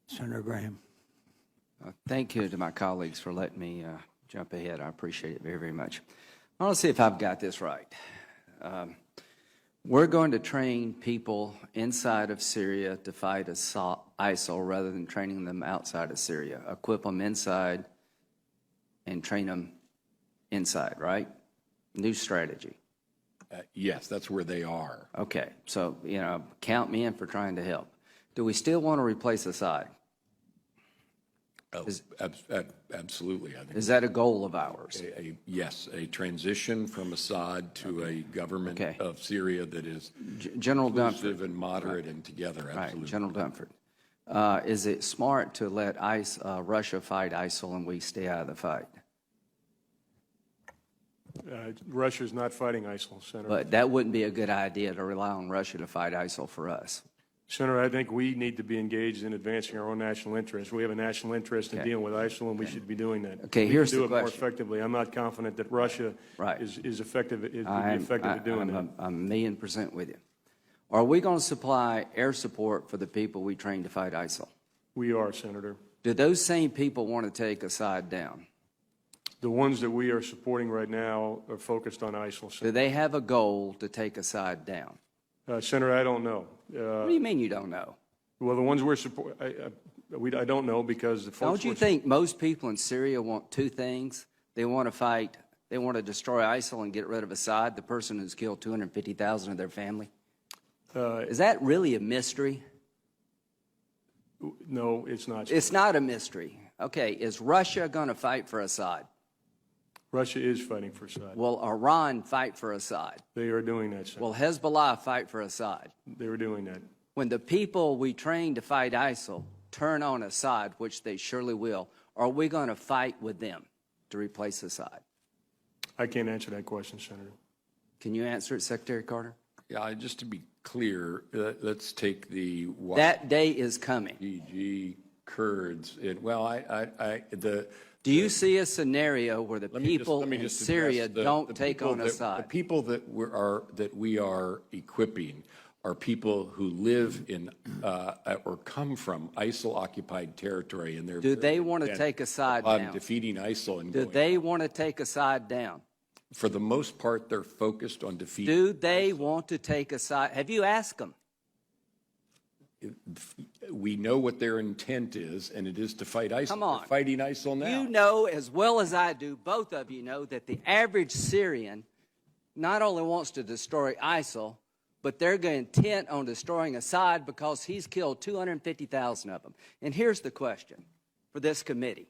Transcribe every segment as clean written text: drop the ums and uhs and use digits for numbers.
Senator Graham. Thank you to my colleagues for letting me jump ahead. I appreciate it very, very much. I want to see if I've got this right. We're going to train people inside of Syria to fight ISIL rather than training them outside of Syria. Equip them inside and train them inside, right? New strategy. Yes, that's where they are. Okay, so, you know, count me in for trying to help. Do we still want to replace Assad? Absolutely. I think Is that a goal of ours? yes, a transition from Assad to a government of Syria that is General inclusive Dunford. and moderate and together. Absolutely. Right, General Dunford. Is it smart to let Russia fight ISIL and we stay out of the fight? Russia's not fighting ISIL, Senator. But that wouldn't be a good idea to rely on Russia to fight ISIL for us. Senator, I think we need to be engaged in advancing our own national interest. We have a national interest in dealing with ISIL, and we should be doing that. Okay, we here's can do the it more question. effectively. I'm not confident that Russia is effective. Would be effective at doing that. I'm 1,000,000% with you. Are we going to supply air support for the people we train to fight ISIL? We are, Senator. Do those same people want to take Assad down? The ones that we are supporting right now are focused on ISIL. Do they have a goal to take Assad down? Senator, I don't know. What do you mean you don't know? Well, the ones we're supporting, I don't know because the folks. Don't you think most people in Syria want two things? They want to fight, they want to destroy ISIL and get rid of Assad, the person who's killed 250,000 of their family? Is that really a mystery? No, it's not. It's not a mystery. Okay, is Russia going to fight for Assad? Russia is fighting for Assad. Will Iran fight for Assad? They are doing that, Senator. Will Hezbollah fight for Assad? They were doing that. When the people we train to fight ISIL turn on Assad, which they surely will, are we going to fight with them to replace Assad? I can't answer that question, Senator. Can you answer it, Secretary Carter? Yeah, just to be clear, let's take the that day is coming. YPG Kurds. Do you see a scenario where the people in Syria don't take on Assad? The people that we are equipping are people who live in or come from ISIL-occupied territory, and do they want to take Assad down? Defeating ISIL and do they want to take Assad down? For the most part, they're focused on defeating. Do they want to take Assad? Have you asked them? We know what their intent is, and it is to fight ISIL. Come on. They're fighting ISIL now. You know as well as I do, both of you know, that the average Syrian not only wants to destroy ISIL, but they're intent on destroying Assad because he's killed 250,000 of them. And here's the question for this committee.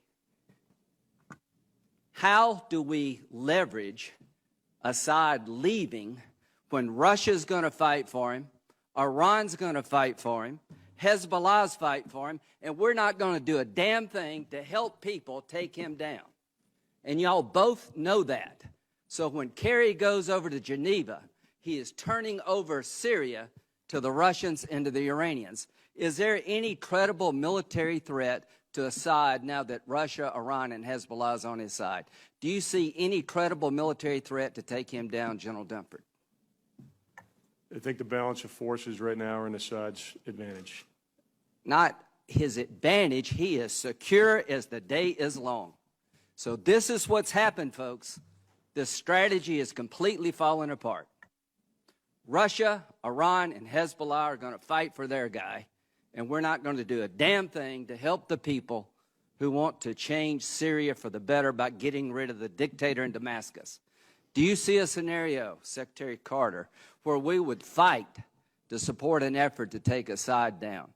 How do we leverage Assad leaving when Russia's going to fight for him, Iran's going to fight for him, Hezbollah's fight for him, and we're not going to do a damn thing to help people take him down? And y'all both know that. So when Kerry goes over to Geneva, he is turning over Syria to the Russians and to the Iranians. Is there any credible military threat to Assad now that Russia, Iran, and Hezbollah is on his side? Do you see any credible military threat to take him down, General Dunford? I think the balance of forces right now are in Assad's advantage. Not his advantage. He is secure as the day is long. So this is what's happened, folks. This strategy is completely falling apart. Russia, Iran, and Hezbollah are going to fight for their guy, and we're not going to do a damn thing to help the people who want to change Syria for the better by getting rid of the dictator in Damascus. Do you see a scenario, Secretary Carter, where we would fight to support an effort to take Assad down,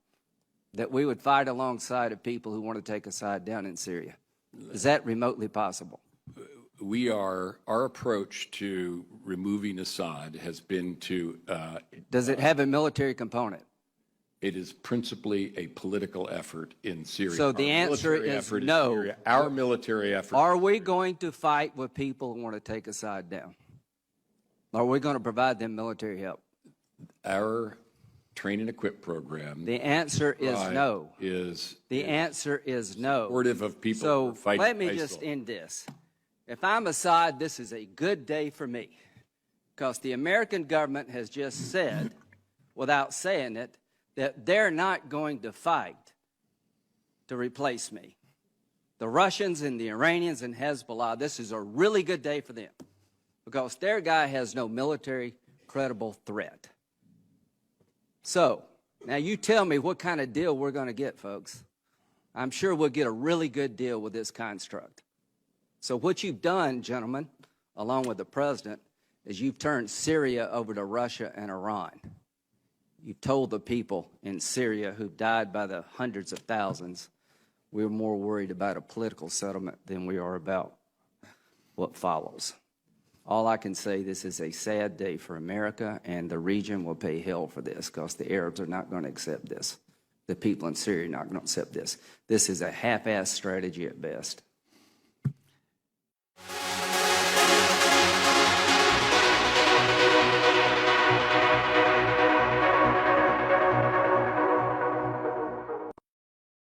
that we would fight alongside of people who want to take Assad down in Syria? Is that remotely possible? Our approach to removing Assad has been to... Does it have a military component? It is principally a political effort in Syria. So the answer is no. Our military effort... Are we going to fight with people who want to take Assad down? Are we going to provide them military help? Our train and equip program... The answer is no. The answer is no. Supportive of people so who are fighting let me ISIL. just end this. If I'm Assad, this is a good day for me, because the American government has just said, without saying it, that they're not going to fight to replace me. The Russians and the Iranians and Hezbollah, this is a really good day for them because their guy has no military credible threat. So, now you tell me what kind of deal we're going to get, folks. I'm sure we'll get a really good deal with this construct. So what you've done, gentlemen, along with the president, is you've turned Syria over to Russia and Iran. You've told the people in Syria who died by the hundreds of thousands, we're more worried about a political settlement than we are about what follows. All I can say, this is a sad day for America, and the region will pay hell for this because the Arabs are not going to accept this. The people in Syria are not going to accept this. This is a half-assed strategy at best.